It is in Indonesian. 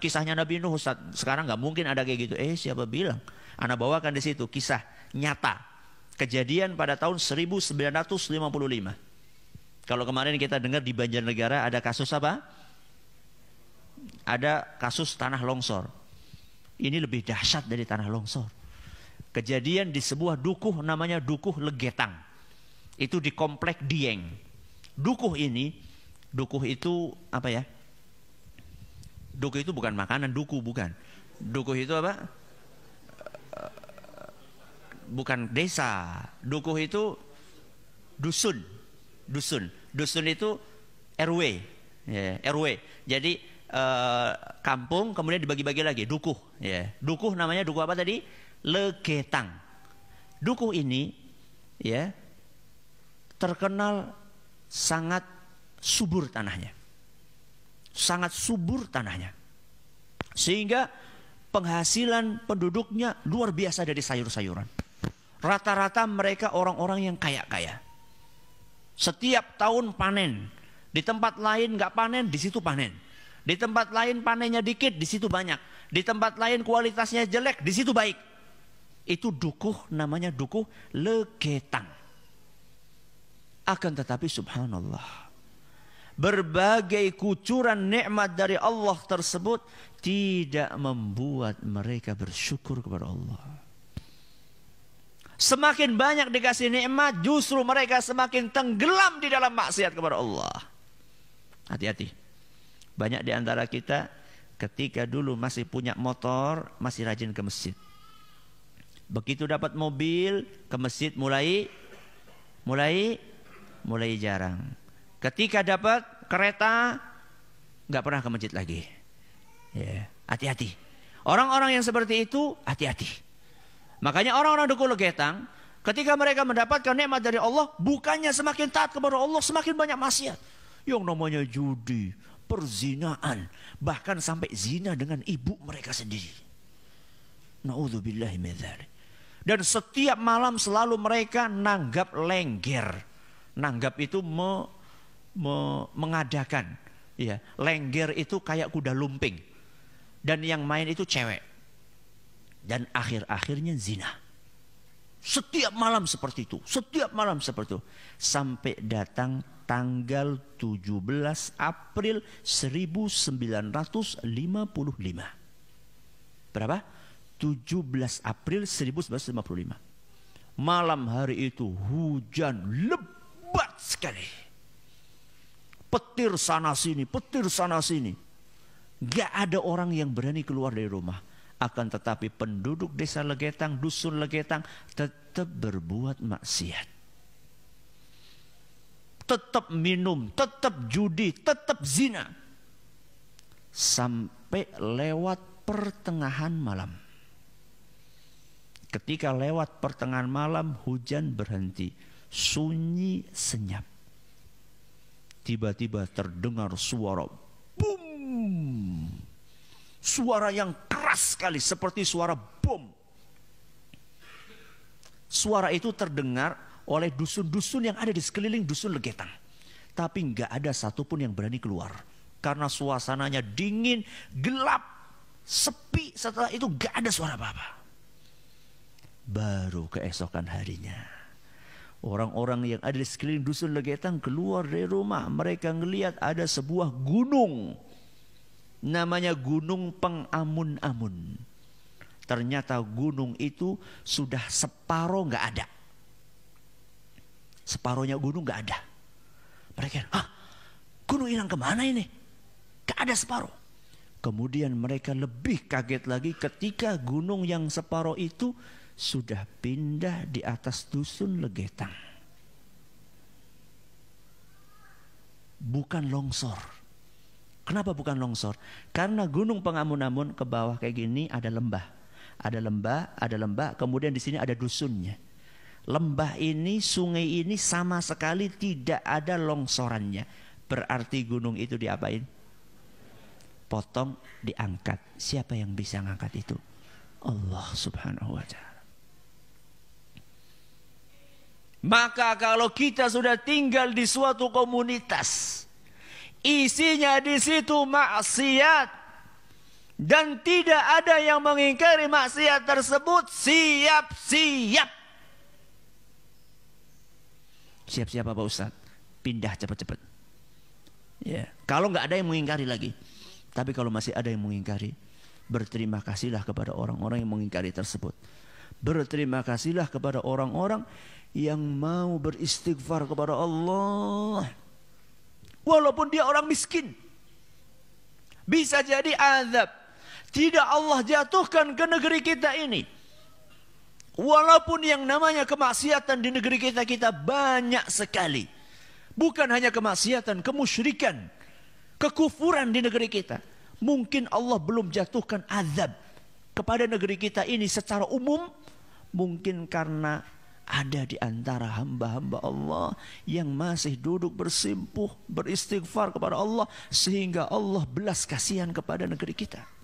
kisahnya Nabi Nuh Ustaz. Sekarang nggak mungkin ada kayak gitu. Siapa bilang? Ana bawakan di situ kisah nyata. Kejadian pada tahun 1955. Kalau kemarin kita dengar di Banjarnegara ada kasus apa? Ada kasus tanah longsor. Ini lebih dahsyat dari tanah longsor. Kejadian di sebuah dukuh namanya Dukuh Legetang. Itu di komplek Dieng. Dukuh itu apa ya? Dukuh itu bukan makanan, bukan. Dukuh itu apa? Bukan desa. Dukuh itu dusun. Dusun itu RW. Ya, RW. Jadi kampung kemudian dibagi-bagi lagi. Dukuh. Ya. Dukuh namanya dukuh apa tadi? Legetang. Dukuh ini ya terkenal sangat subur tanahnya. Sangat subur tanahnya. Sehingga penghasilan penduduknya luar biasa dari sayur-sayuran. Rata-rata mereka orang-orang yang kaya-kaya. Setiap tahun panen. Di tempat lain nggak panen, di situ panen. Di tempat lain panennya dikit, di situ banyak. Di tempat lain kualitasnya jelek, di situ baik. Itu dukuh, namanya Dukuh Legetang. Akan tetapi subhanallah, berbagai kucuran nikmat dari Allah tersebut tidak membuat mereka bersyukur kepada Allah. Semakin banyak dikasih nikmat, justru mereka semakin tenggelam di dalam maksiat kepada Allah. Hati-hati. Banyak di antara kita ketika dulu masih punya motor, masih rajin ke masjid. Begitu dapat mobil, ke masjid mulai jarang. Ketika dapat kereta, nggak pernah ke masjid lagi. Ya, hati-hati. Orang-orang yang seperti itu, hati-hati. Makanya orang-orang Dukuh Legetang, ketika mereka mendapatkan nikmat dari Allah, bukannya semakin taat kepada Allah, semakin banyak maksiat. Yang namanya judi, perzinaan, bahkan sampai zina dengan ibu mereka sendiri. Na'udzubillahi min dzalik. Dan setiap malam selalu mereka nanggap lengger. Nanggap itu mengadakan. Ya, lengger itu kayak kuda lumping. Dan yang main itu cewek. Dan akhir-akhirnya zina. Setiap malam seperti itu. Setiap malam seperti itu. Sampai datang tanggal 17 April 1955. Berapa? 17 April 1955. Malam hari itu hujan lebat sekali. Petir sana sini, petir sana sini. Gak ada orang yang berani keluar dari rumah. Akan tetapi penduduk desa Legetang, dusun Legetang tetap berbuat maksiat. Tetap minum, tetap judi, tetap zina. Sampai lewat pertengahan malam. Ketika lewat pertengahan malam, hujan berhenti. Sunyi senyap. Tiba-tiba terdengar suara boom. Suara yang keras sekali seperti suara bom. Suara itu terdengar oleh dusun-dusun yang ada di sekeliling dusun Legetang. Tapi nggak ada satupun yang berani keluar. Karena suasananya dingin, gelap, sepi. Setelah itu nggak ada suara apa-apa. Baru keesokan harinya, orang-orang yang ada di sekeliling dusun Legetang keluar dari rumah. Mereka ngelihat ada sebuah gunung. Namanya Gunung Pengamun-amun. Ternyata gunung itu sudah separuh nggak ada. Separuhnya gunung nggak ada. Mereka, gunung hilang kemana ini? Gak ada separuh. Kemudian mereka lebih kaget lagi ketika gunung yang separuh itu sudah pindah di atas dusun Legetang. Bukan longsor. Kenapa bukan longsor? Karena Gunung Pengamun-amun ke bawah kayak gini ada lembah. Ada lembah, kemudian di sini ada dusunnya. Lembah ini, sungai ini sama sekali tidak ada longsorannya. Berarti gunung itu diapain? Potong, diangkat. Siapa yang bisa ngangkat itu? Allah Subhanahu wa ta'ala. Maka kalau kita sudah tinggal di suatu komunitas, isinya di situ maksiat, Dan tidak ada yang mengingkari maksiat tersebut. Siap-siap. Siap-siap apa Ustaz? Pindah cepat-cepat. Ya. Kalau nggak ada yang mengingkari lagi. Tapi kalau masih ada yang mengingkari, berterima kasihlah kepada orang-orang yang mengingkari tersebut. Berterima kasihlah kepada orang-orang yang mau beristighfar kepada Allah. Walaupun dia orang miskin. Bisa jadi azab tidak Allah jatuhkan ke negeri kita ini. Walaupun yang namanya kemaksiatan di negeri kita banyak sekali. Bukan hanya kemaksiatan, kemusyrikan, kekufuran di negeri kita. Mungkin Allah belum jatuhkan azab kepada negeri kita ini secara umum. Mungkin karena ada di antara hamba-hamba Allah yang masih duduk bersimpuh, beristighfar kepada Allah, sehingga Allah belas kasihan kepada negeri kita.